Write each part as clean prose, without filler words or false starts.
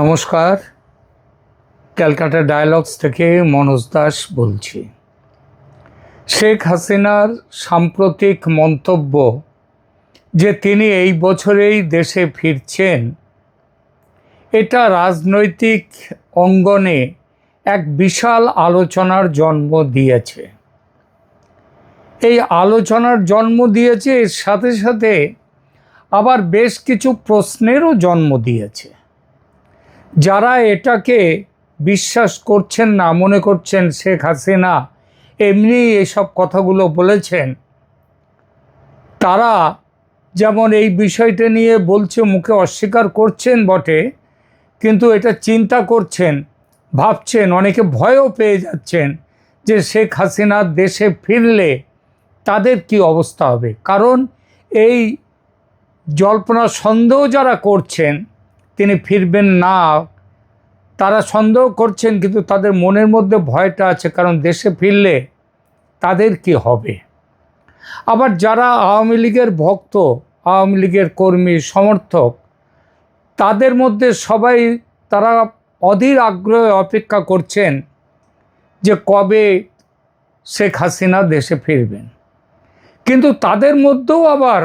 নমস্কার, ক্যালকাটা ডায়ালগস থেকে মনোজ দাস বলছি। শেখ হাসিনার সাম্প্রতিক মন্তব্য যে তিনি এই বছরেই দেশে ফিরছেন, এটা রাজনৈতিক অঙ্গনে এক বিশাল আলোচনার জন্ম দিয়েছে। এই আলোচনার জন্ম দিয়েছে, এর সাথে সাথে আবার বেশ কিছু প্রশ্নেরও জন্ম দিয়েছে। যারা এটাকে বিশ্বাস করছেন না, মনে করছেন শেখ হাসিনা এমনি এসব কথাগুলো বলেছেন, তারা যেমন এই বিষয়টা নিয়ে বলছে, মুখে অস্বীকার করছেন বটে, কিন্তু এটা চিন্তা করছেন, ভাবছেন, অনেকে ভয়ও পেয়ে যাচ্ছেন যে শেখ হাসিনা দেশে ফিরলে তাদের কি অবস্থা হবে। কারণ এই জল্পনা সন্দেহ যারা করছেন তিনি ফিরবেন না, তারা সন্দেহ করছেন, কিন্তু তাদের মনের মধ্যে ভয়টা আছে, কারণ দেশে ফিরলে তাদের কি হবে। আবার যারা আওয়ামী লীগের ভক্ত, আওয়ামী লীগের কর্মী সমর্থক, তাদের মধ্যে সবাই তারা অধীর আগ্রহে অপেক্ষা করছেন যে কবে শেখ হাসিনা দেশে ফিরবেন। কিন্তু তাদের মধ্যেও আবার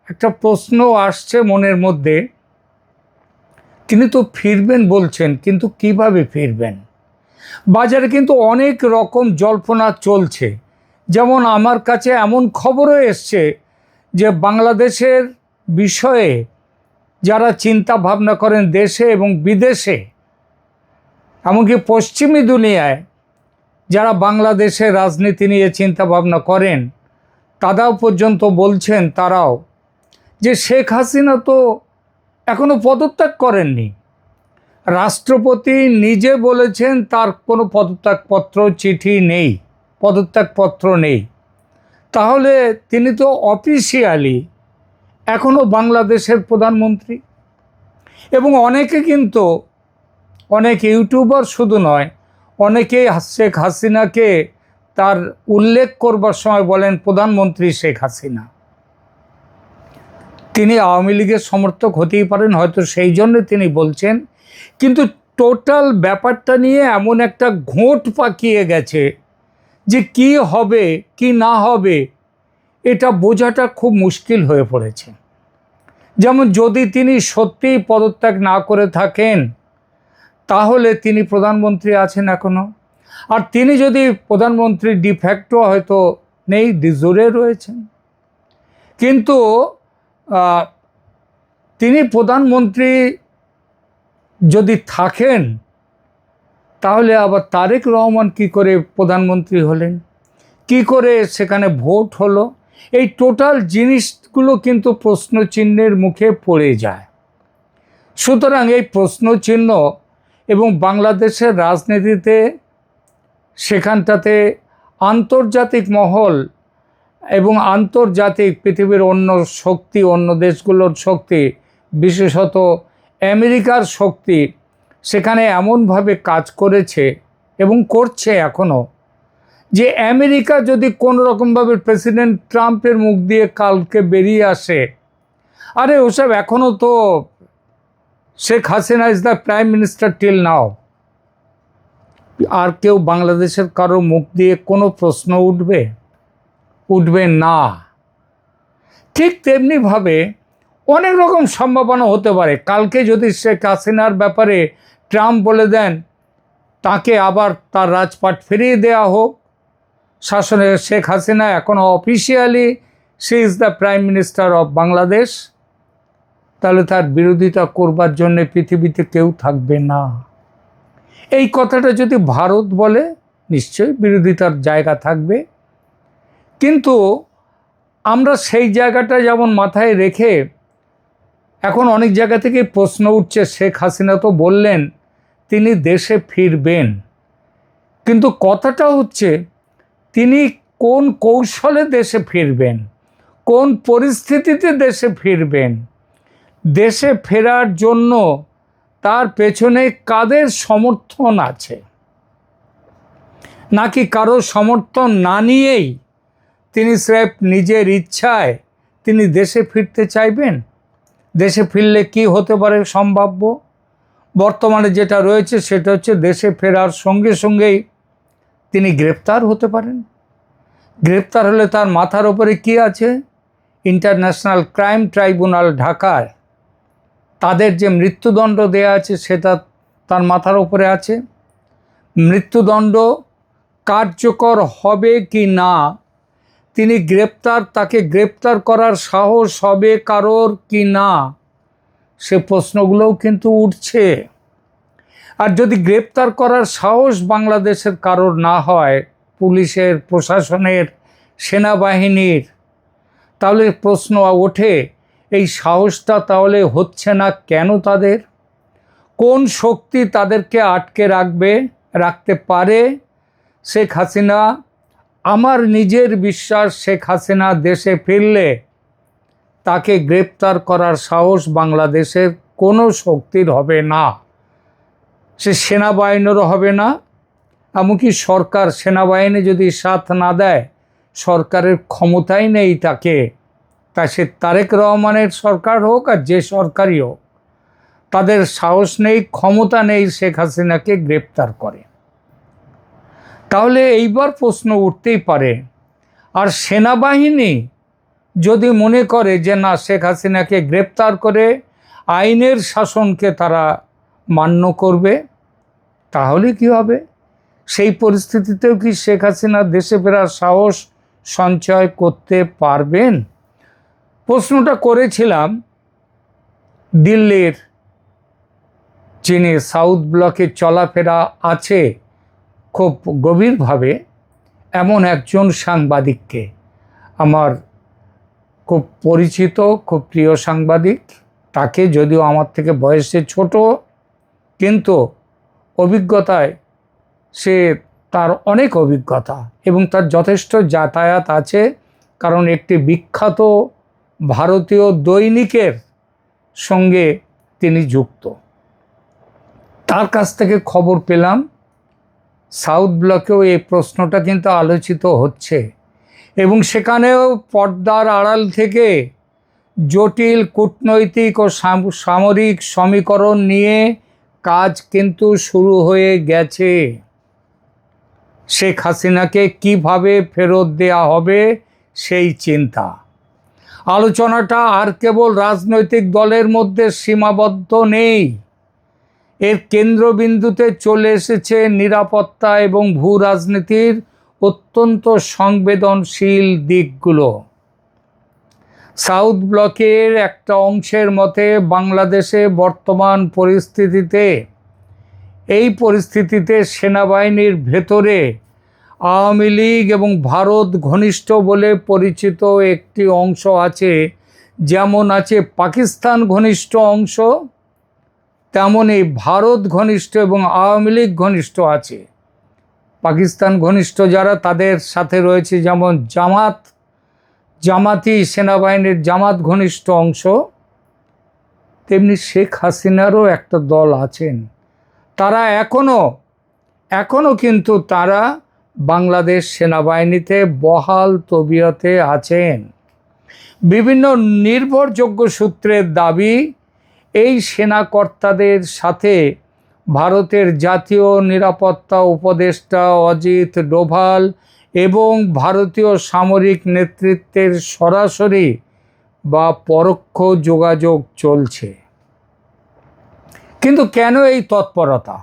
একটা প্রশ্ন আসছে মনের মধ্যে, তিনি তো ফিরবেন বলছেন, কিন্তু কিভাবে ফিরবেন। বাজারে কিন্তু অনেক রকম জল্পনা চলছে। যেমন আমার কাছে এমন খবরও এসছে যে বাংলাদেশের বিষয়ে যারা চিন্তা ভাবনা করেন দেশে এবং বিদেশে, এমনকি পশ্চিমী দুনিয়ায় যারা বাংলাদেশের রাজনীতি নিয়ে চিন্তা ভাবনা করেন, তারাও পর্যন্ত বলছেন, তারাও যে শেখ হাসিনা তো এখনো পদত্যাগ করেননি। রাষ্ট্রপতি নিজে বলেছেন তার কোনো পদত্যাগপত্র, চিঠি নেই, পদত্যাগপত্র নেই। তাহলে তিনি তো অফিসিয়ালি এখনও বাংলাদেশের প্রধানমন্ত্রী। এবং অনেকে কিন্তু, অনেক ইউটিউবার শুধু নয়, অনেকেই শেখ হাসিনাকে তার উল্লেখ করবার সময় বলেন প্রধানমন্ত্রী শেখ হাসিনা। তিনি আওয়ামী লীগের সমর্থক হতেই পারেন, হয়তো সেই জন্য তিনি বলছেন, কিন্তু টোটাল ব্যাপারটা নিয়ে এমন একটা ঘোট পাকিয়ে গেছে যে কি হবে কি না হবে এটা বোঝাটা খুব মুশকিল হয়ে পড়েছে। যেমন যদি তিনি সত্যিই পদত্যাগ না করে থাকেন, তাহলে তিনি প্রধানমন্ত্রী আছেন এখনো। আর তিনি যদি প্রধানমন্ত্রী ডিফ্যাক্টো হয়তো নেই, ডিজোরে রয়েছেন, কিন্তু তিনি প্রধানমন্ত্রী যদি থাকেন, তাহলে আবার তারেক রহমান কি করে প্রধানমন্ত্রী হলেন, কি করে সেখানে ভোট হলো, এই টোটাল জিনিসগুলো কিন্তু প্রশ্নচিহ্নের মুখে পড়ে যায়। সুতরাং এই প্রশ্নচিহ্ন এবং বাংলাদেশের রাজনীতিতে সেখানটাতে আন্তর্জাতিক মহল এবং আন্তর্জাতিক পৃথিবীর অন্য শক্তি, অন্য দেশগুলোর শক্তি, বিশেষত আমেরিকার শক্তি সেখানে এমনভাবে কাজ করেছে এবং করছে এখনও, যে আমেরিকা যদি কোনো রকমভাবে প্রেসিডেন্ট ট্রাম্পের মুখ দিয়ে কালকে বেরিয়ে আসে, আরে ওসব এখনও তো Sheikh Hasina is the prime minister till now, আর কেউ বাংলাদেশের কারো মুখ দিয়ে কোনো প্রশ্ন উঠবে না। ঠিক তেমনিভাবে অনেক রকম সম্ভাবনা হতে পারে। কালকে যদি শেখ হাসিনার ব্যাপারে ট্রাম্প বলে দেন তাকে আবার তার রাজপাট ফিরিয়ে দেওয়া হোক, শাসনের শেখ হাসিনা এখনও officially she is the prime minister of Bangladesh, তাহলে তার বিরোধিতা করবার জন্য পৃথিবীতে কেউ থাকবে না। এই কথাটা যদি ভারত বলে, নিশ্চয়ই বিরোধিতার জায়গা থাকবে, কিন্তু আমরা সেই জায়গাটা যেমন মাথায় রেখে এখন অনেক জায়গা থেকে প্রশ্ন উঠছে, শেখ হাসিনা তো বললেন তিনি দেশে ফিরবেন, কিন্তু কথাটা হচ্ছে তিনি কোন কৌশলে দেশে ফিরবেন, কোন পরিস্থিতিতে দেশে ফিরবেন, দেশে ফেরার জন্য তার পেছনে কাদের সমর্থন আছে, নাকি কারো সমর্থন না নিয়েই তিনি স্রেফ নিজের ইচ্ছায় তিনি দেশে ফিরতে চাইবেন। দেশে ফিরলে কি হতে পারে সম্ভাব্য, বর্তমানে যেটা রয়েছে সেটা হচ্ছে দেশে ফেরার সঙ্গে সঙ্গেই তিনি গ্রেপ্তার হতে পারেন। গ্রেপ্তার হলে তার মাথার ওপরে কি আছে? ইন্টারন্যাশনাল ক্রাইম ট্রাইব্যুনাল ঢাকায় তাদের যে মৃত্যুদণ্ড দেয়া আছে সেটা তার মাথার ওপরে আছে। মৃত্যুদণ্ড কার্যকর হবে কি না, তিনি তাকে গ্রেপ্তার করার সাহস হবে কারোর কি না, সে প্রশ্নগুলোও কিন্তু উঠছে। আর যদি গ্রেপ্তার করার সাহস বাংলাদেশের কারোর না হয়, পুলিশের, প্রশাসনের, সেনাবাহিনীর, তাহলে প্রশ্ন ওঠে এই সাহসটা তাহলে হচ্ছে না কেন? তাদের কোন শক্তি তাদেরকে আটকে রাখতে পারে? শেখ হাসিনা, আমার নিজের বিশ্বাস, শেখ হাসিনা দেশে ফিরলে তাকে গ্রেপ্তার করার সাহস বাংলাদেশের কোনো শক্তির হবে না। সে সেনাবাহিনীরও হবে না, এমনকি সরকার, সেনাবাহিনী যদি সাথ না দেয়, সরকারের ক্ষমতাই নেই তাকে, তা সে তারেক রহমানের সরকার হোক আর যে সরকারই হোক, তাদের সাহস নেই, ক্ষমতা নেই শেখ হাসিনাকে গ্রেপ্তার করে। তাহলে এইবার প্রশ্ন উঠতেই পারে, আর সেনাবাহিনী যদি মনে করে যে না, শেখ হাসিনাকে গ্রেপ্তার করে আইনের শাসনকে তারা মান্য করবে, তাহলে কি হবে? সেই পরিস্থিতিতেও কি শেখ হাসিনা দেশে ফেরার সাহস সঞ্চয় করতে পারবেন? প্রশ্নটা করেছিলাম দিল্লির, যিনি সাউথ ব্লকে চলাফেরা আছে খুব গভীরভাবে, এমন একজন সাংবাদিককে। আমার খুব পরিচিত, খুব প্রিয় সাংবাদিক। তাকে, যদিও আমার থেকে বয়সে ছোট, কিন্তু অভিজ্ঞতায় তার অনেক অভিজ্ঞতা এবং তার যথেষ্ট যাতায়াত আছে, কারণ একটি বিখ্যাত ভারতীয় দৈনিকের সঙ্গে তিনি যুক্ত। তার কাছ থেকে খবর পেলাম সাউথ ব্লকেও এই প্রশ্নটা কিন্তু আলোচিত হচ্ছে, এবং সেখানেও পর্দার আড়াল থেকে জটিল কূটনৈতিক ও সামরিক সমীকরণ নিয়ে কাজ কিন্তু শুরু হয়ে গেছে। শেখ হাসিনাকে কিভাবে ফেরত দেয়া হবে সেই চিন্তা। আলোচনাটা আর কেবল রাজনৈতিক দলের মধ্যে সীমাবদ্ধ নেই, এর কেন্দ্রবিন্দুতে চলে এসেছে নিরাপত্তা এবং ভূ রাজনীতির অত্যন্ত সংবেদনশীল দিকগুলো। সাউথ ব্লকের একটা অংশের মতে বাংলাদেশে বর্তমান পরিস্থিতিতে সেনাবাহিনীর ভেতরে আওয়ামী লীগ এবং ভারত ঘনিষ্ঠ বলে পরিচিত একটি অংশ আছে। যেমন আছে পাকিস্তান ঘনিষ্ঠ অংশ, তেমনই ভারত ঘনিষ্ঠ এবং আওয়ামী লীগ ঘনিষ্ঠ আছে। পাকিস্তান ঘনিষ্ঠ যারা, তাদের সাথে রয়েছে যেমন জামাতি সেনাবাহিনীর জামাত ঘনিষ্ঠ অংশ, তেমনি শেখ হাসিনারও একটা দল আছেন। তারা এখনো কিন্তু তারা বাংলাদেশ সেনাবাহিনীতে বহাল তবিয়তে আছেন। বিভিন্ন নির্ভরযোগ্য সূত্রের দাবি, এই সেনাকর্তাদের সাথে ভারতের জাতীয় নিরাপত্তা উপদেষ্টা অজিত ডোভাল এবং ভারতীয় সামরিক নেতৃত্বের সরাসরি বা পরোক্ষ যোগাযোগ চলছে। কিন্তু কেন এই তৎপরতা?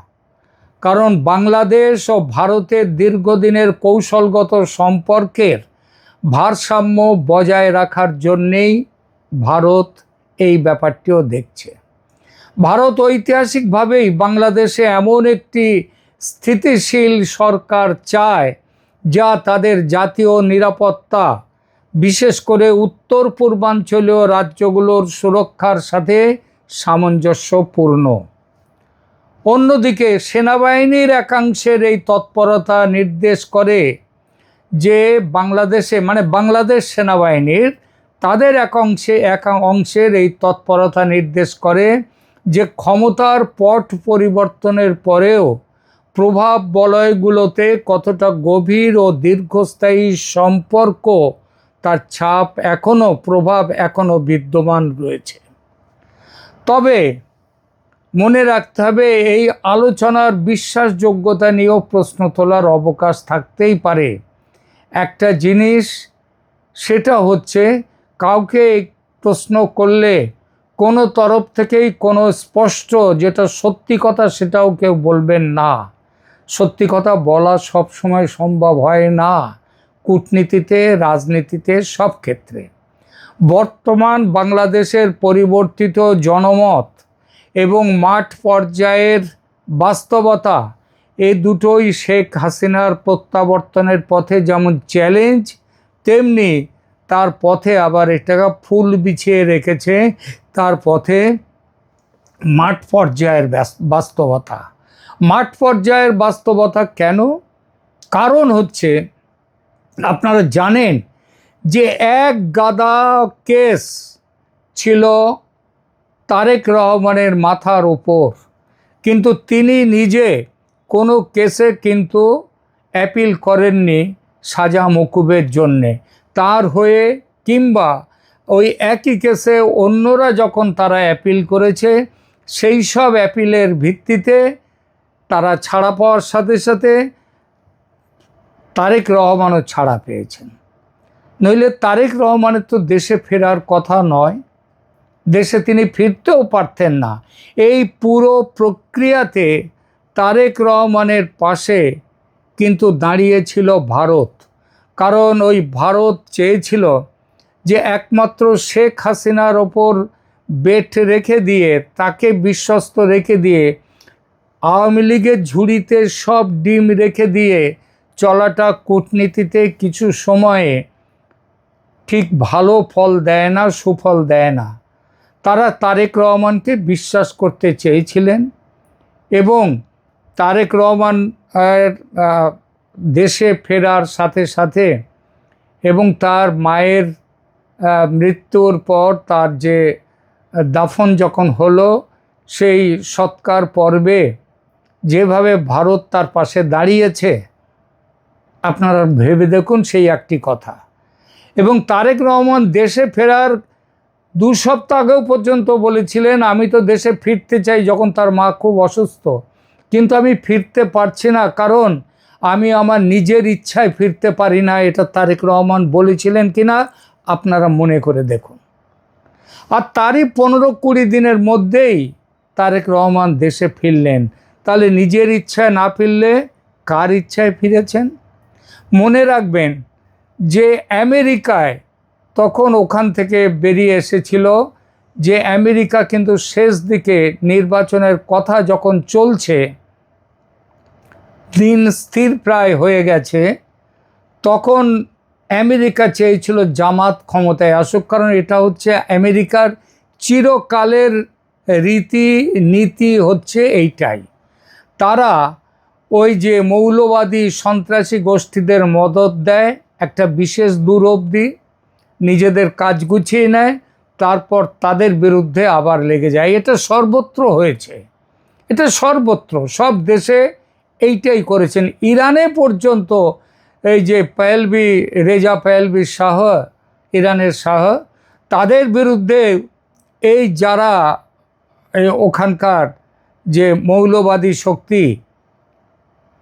কারণ বাংলাদেশ ও ভারতের দীর্ঘদিনের কৌশলগত সম্পর্কের ভারসাম্য বজায় রাখার জন্যেই ভারত এই ব্যাপারটিও দেখছে। ভারত ঐতিহাসিকভাবেই বাংলাদেশে এমন একটি স্থিতিশীল সরকার চায় যা তাদের জাতীয় নিরাপত্তা, বিশেষ করে উত্তর পূর্বাঞ্চলীয় রাজ্যগুলোর সুরক্ষার সাথে সামঞ্জস্যপূর্ণ। অন্যদিকে সেনাবাহিনীর একাংশের এই তৎপরতা নির্দেশ করে যে বাংলাদেশ সেনাবাহিনীর তাদের এক অংশের এই তৎপরতা নির্দেশ করে যে ক্ষমতার পট পরিবর্তনের পরেও প্রভাব বলয়গুলোতে কতটা গভীর ও দীর্ঘস্থায়ী সম্পর্ক, তার ছাপ প্রভাব এখনো বিদ্যমান রয়েছে। তবে মনে রাখতে হবে এই আলোচনার বিশ্বাসযোগ্যতা নিয়েও প্রশ্ন তোলার অবকাশ থাকতেই পারে। একটা জিনিস, সেটা হচ্ছে কাউকে প্রশ্ন করলে কোনো তরফ থেকেই কোনো স্পষ্ট যেটা সত্যি কথা সেটাও কেউ বলবেন না। সত্যি কথা বলা সব সময় সম্ভব হয় না, কূটনীতিতে, রাজনীতিতে, সব ক্ষেত্রে। বর্তমান বাংলাদেশের পরিবর্তিত জনমত এবং মাঠ পর্যায়ের বাস্তবতা, এই দুটোই শেখ হাসিনার প্রত্যাবর্তনের পথে যেমন চ্যালেঞ্জ, তেমনি তার পথে আবার এটাকে ফুল বিছিয়ে রেখেছে তার পথে মাঠ পর্যায়ের বাস্তবতা। মাঠ পর্যায়ের বাস্তবতা কেন? কারণ হচ্ছে, আপনারা জানেন যে এক গাদা কেস ছিল তারেক রহমানের মাথার উপর, কিন্তু তিনি নিজে কোনো কেসে কিন্তু অ্যাপিল করেননি সাজা মকুবের জন্যে। তার হয়ে কিংবা ওই একই কেসে অন্যরা যখন তারা অ্যাপিল করেছে, সেই সব অ্যাপিলের ভিত্তিতে তারা ছাড়া পাওয়ার সাথে সাথে তারেক রহমানও ছাড়া পেয়েছেন। নইলে তারেক রহমানের তো দেশে ফেরার কথা নয়, দেশে তিনি ফিরতেও পারতেন না। এই পুরো প্রক্রিয়াতে তারেক রহমানের পাশে কিন্তু দাঁড়িয়েছিল ভারত। কারণ ওই ভারত চেয়েছিল যে একমাত্র শেখ হাসিনার ওপর বেট রেখে দিয়ে, তাকে বিশ্বস্ত রেখে দিয়ে, আওয়ামী লীগের ঝুড়িতে সব ডিম রেখে দিয়ে চলাটা কূটনীতিতে কিছু সময়ে ঠিক ভালো ফল দেয় না, সুফল দেয় না। তারা তারেক রহমানকে বিশ্বাস করতে চেয়েছিলেন এবং তারেক রহমান দেশে ফেরার সাথে সাথে এবং তার মায়ের মৃত্যুর পর তার যে দাফন যখন হলো, সেই সৎকার পর্বে যেভাবে ভারত তার পাশে দাঁড়িয়েছে, আপনারা ভেবে দেখুন সেই একটি কথা। এবং তারেক রহমান দেশে ফেরার 2 সপ্তাহ আগেও পর্যন্ত বলেছিলেন, আমি তো দেশে ফিরতে চাই, যখন তার মা খুব অসুস্থ, কিন্তু আমি ফিরতে পারছি না, কারণ আমি আমার নিজের ইচ্ছায় ফিরতে পারি না। এটা তারেক রহমান বলেছিলেন কিনা আপনারা মনে করে দেখুন। আর তারই 15-20 দিনের মধ্যেই তারেক রহমান দেশে ফিরলেন। তাহলে নিজের ইচ্ছায় না ফিরলে কার ইচ্ছায় ফিরেছেন? মনে রাখবেন যে আমেরিকায় তখন ওখান থেকে বেরিয়ে এসেছিল যে আমেরিকা কিন্তু শেষ দিকে নির্বাচনের কথা যখন চলছে, দিন স্থির প্রায় হয়ে গেছে, তখন আমেরিকা চেয়েছিল জামাত ক্ষমতায় আসুক। কারণ এটা হচ্ছে আমেরিকার চিরকালের রীতি-নীতি হচ্ছে এইটাই। তারা ওই যে মৌলবাদী সন্ত্রাসী গোষ্ঠীদের মদত দেয় একটা বিশেষ দূর অবধি, নিজেদের কাজ গুছিয়ে নেয়, তারপর তাদের বিরুদ্ধে আবার লেগে যায়। এটা সর্বত্র হয়েছে, এটা সর্বত্র, সব দেশে এইটাই করেছেন। ইরানে পর্যন্ত এই যে পাহলভি, রেজা পাহলভি শাহ, ইরানের শাহ, তাদের বিরুদ্ধে এই যারা ওখানকার যে মৌলবাদী শক্তি,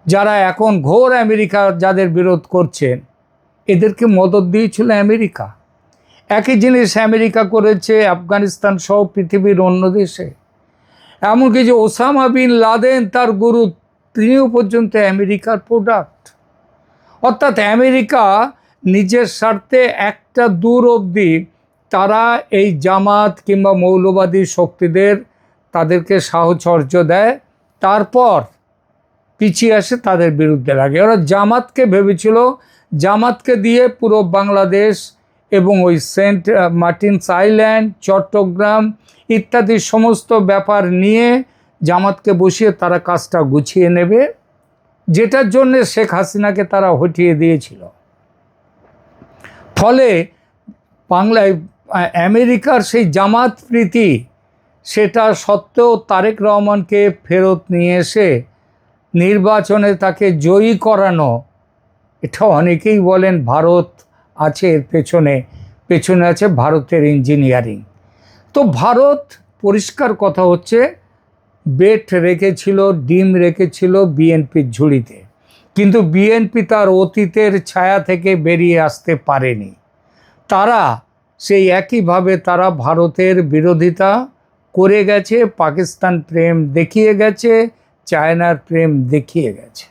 যারা এখন ঘোর আমেরিকা যাদের বিরোধ করছেন, এদেরকে মদত দিয়েছিল আমেরিকা। একই জিনিস আমেরিকা করেছে আফগানিস্তান সহ পৃথিবীর অন্য দেশে। এমনকি যে ওসামা বিন লাদেন, তার গুরু, তিনিও পর্যন্ত আমেরিকার প্রোডাক্ট। অর্থাৎ আমেরিকা নিজের স্বার্থে একটা দূর অবধি তারা এই জামাত কিংবা মৌলবাদী শক্তিদের তাদেরকে সাহচর্য দেয়, তারপর পিছিয়ে আসে, তাদের বিরুদ্ধে লাগে। ওরা জামাতকে ভেবেছিল জামাতকে দিয়ে পুরো বাংলাদেশ এবং ওই সেন্ট মার্টিনস আইল্যান্ড, চট্টগ্রাম ইত্যাদি সমস্ত ব্যাপার নিয়ে জামাতকে বসিয়ে তারা কাজটা গুছিয়ে নেবে, যেটার জন্যে শেখ হাসিনাকে তারা হটিয়ে দিয়েছিল। ফলে বাংলায় আমেরিকার সেই জামাত প্রীতি, সেটা সত্ত্বেও তারেক রহমানকে ফেরত নিয়ে এসে নির্বাচনে তাকে জয়ী করানো, এটা অনেকেই বলেন ভারত আছে এর পেছনে আছে ভারতের ইঞ্জিনিয়ারিং। তো ভারত, পরিষ্কার কথা হচ্ছে বেট রেখেছিল, ডিম রেখেছিল বিএনপির ঝুড়িতে, কিন্তু বিএনপি তার অতীতের ছায়া থেকে বেরিয়ে আসতে পারেনি। তারা সেই একইভাবে তারা ভারতের বিরোধিতা করে গেছে, পাকিস্তান প্রেম দেখিয়ে গেছে, চায়নার প্রেম দেখিয়ে গেছে,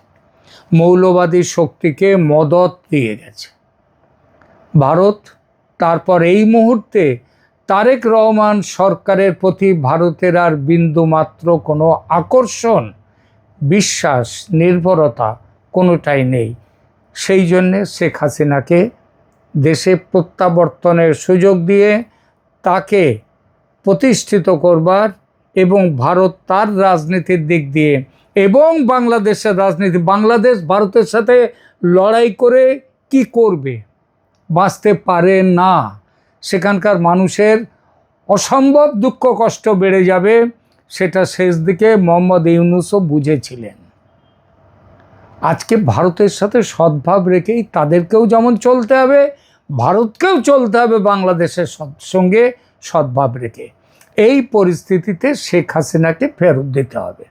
মৌলবাদী শক্তিকে মদত দিয়ে গেছে ভারত। তারপর এই মুহূর্তে তারেক রহমান সরকারের প্রতি ভারতের আর বিন্দুমাত্র কোনো আকর্ষণ, বিশ্বাস, নির্ভরতা কোনোটাই নেই। সেই জন্যে শেখ হাসিনাকে দেশে প্রত্যাবর্তনের সুযোগ দিয়ে তাকে প্রতিষ্ঠিত করবার এবং ভারত তার রাজনীতির দিক দিয়ে এবং বাংলাদেশের রাজনীতি, বাংলাদেশ ভারতের সাথে লড়াই করে কি করবে, বাঁচতে পারে না, সেখানকার মানুষের অসম্ভব দুঃখ কষ্ট বেড়ে যাবে, সেটা শেষ দিকে মোহাম্মদ ইউনূসও বুঝেছিলেন। আজকে ভারতের সাথে সদ্ভাব রেখেই তাদেরকেও যেমন চলতে হবে, ভারতকেও চলতে হবে বাংলাদেশের সঙ্গে সদ্ভাব রেখে। এই পরিস্থিতিতে শেখ হাসিনাকে ফেরত দিতে হবে,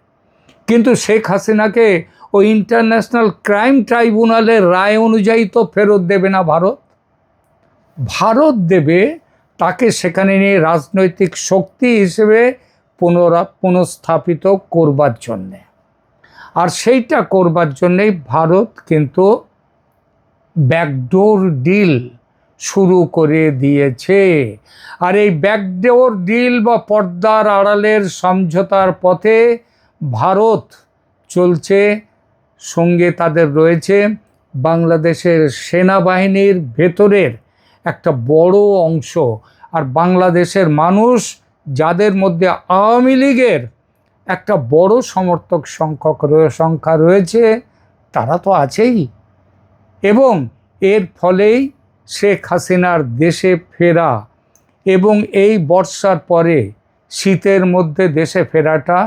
কিন্তু শেখ হাসিনাকে ওই ইন্টারন্যাশনাল ক্রাইম ট্রাইব্যুনালের রায় অনুযায়ী তো ফেরত দেবে না ভারত। ভারত দেবে তাকে সেখানে নিয়ে রাজনৈতিক শক্তি হিসেবে পুনঃস্থাপিত করবার জন্যে। আর সেইটা করবার জন্যেই ভারত কিন্তু ব্যাকডোর ডিল শুরু করে দিয়েছে। আর এই ব্যাকডোর ডিল বা পর্দার আড়ালের সমঝোতার পথে ভারত চলছে, সঙ্গে তাদের রয়েছে বাংলাদেশের সেনাবাহিনীর ভেতরের একটা বড় অংশ। আর বাংলাদেশের মানুষ, যাদের মধ্যে আওয়ামী লীগের একটা বড় সমর্থক সংখ্যা রয়েছে, তারা তো আছেই। এবং এর ফলেই শেখ হাসিনার দেশে ফেরা এবং এই বর্ষার পরে শীতের মধ্যে দেশে ফেরাটা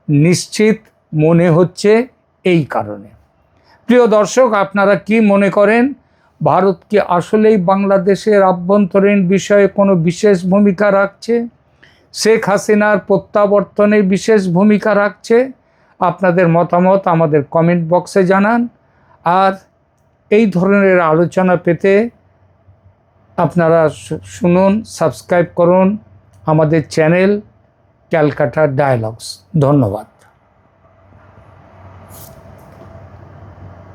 নিশ্চিত মনে হচ্ছে এই কারণে। প্রিয় দর্শক, আপনারা কি মনে করেন? ভারত কি আসলেই বাংলাদেশের আভ্যন্তরীণ বিষয়ে কোনো বিশেষ ভূমিকা রাখছে? শেখ হাসিনার প্রত্যাবর্তনে বিশেষ ভূমিকা রাখছে? আপনাদের মতামত আমাদের কমেন্ট বক্সে জানান। আর এই ধরনের আলোচনা পেতে আপনারা শুনুন, সাবস্ক্রাইব করুন আমাদের চ্যানেল ক্যালকাটা ডায়ালগস। ধন্যবাদ।